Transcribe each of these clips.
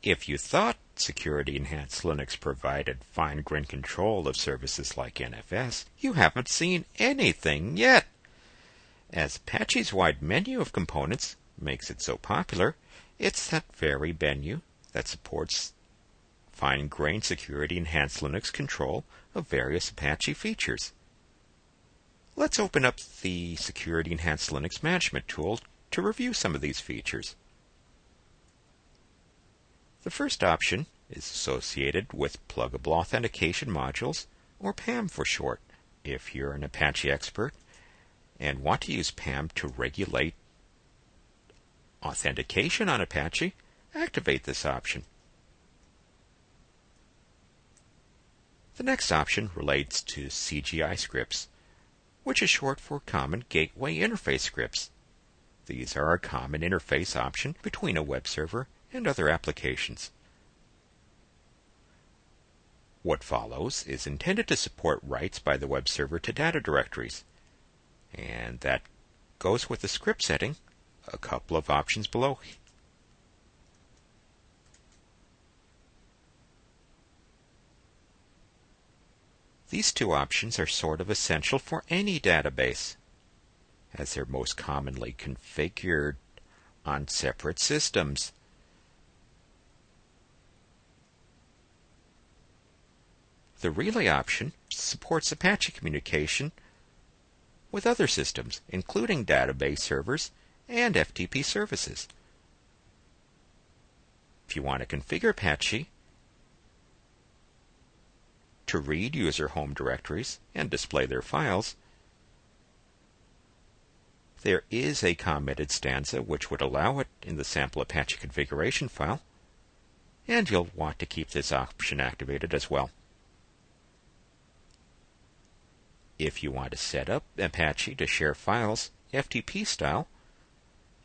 If you thought Security Enhanced Linux provided fine-grained control of services like NFS, you haven't seen anything yet. As Apache's wide menu of components makes it so popular, it's that very menu that supports fine-grained Security Enhanced Linux control of various Apache features. Let's open up the Security Enhanced Linux Management tool to review some of these features. The first option is associated with Pluggable Authentication Modules, or PAM for short. If you're an Apache expert and want to use PAM to regulate authentication on Apache, activate this option. The next option relates to CGI scripts, which is short for Common Gateway Interface Scripts. These are a common interface option between a web server and other applications. What follows is intended to support writes by the web server to data directories, and that goes with the script setting, a couple of options below. These two options are sort of essential for any database, as they're most commonly configured on separate systems. The Relay option supports Apache communication with other systems, including database servers and FTP services. If you want to configure Apache to read user home directories and display their files, there is a commented stanza which would allow it in the sample Apache configuration file, and you'll want to keep this option activated as well. If you want to set up Apache to share files FTP style,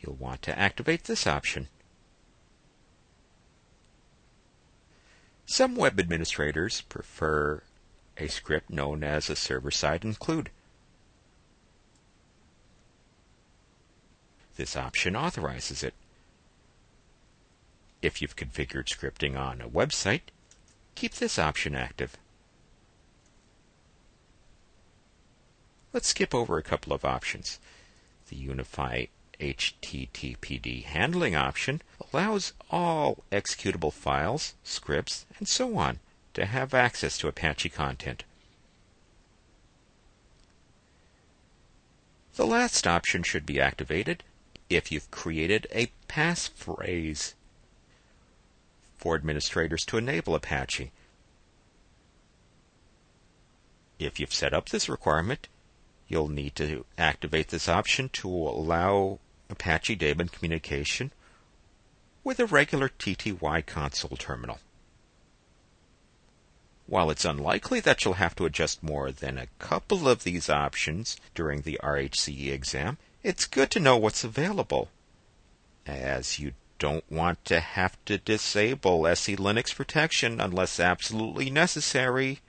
you'll want to activate this option. Some web administrators prefer a script known as a server-side include. This option authorizes it. If you've configured scripting on a website, keep this option active. Let's skip over a couple of options. The Unify HTTPD handling option allows all executable files, scripts, and so on to have access to Apache content. The last option should be activated if you've created a passphrase for administrators to enable Apache. If you've set up this requirement, you'll need to activate this option to allow Apache daemon communication with a regular TTY console terminal. While it's unlikely that you'll have to adjust more than a couple of these options during the RHCE exam, it's good to know what's available, as you don't want to have to disable SELinux protection unless absolutely necessary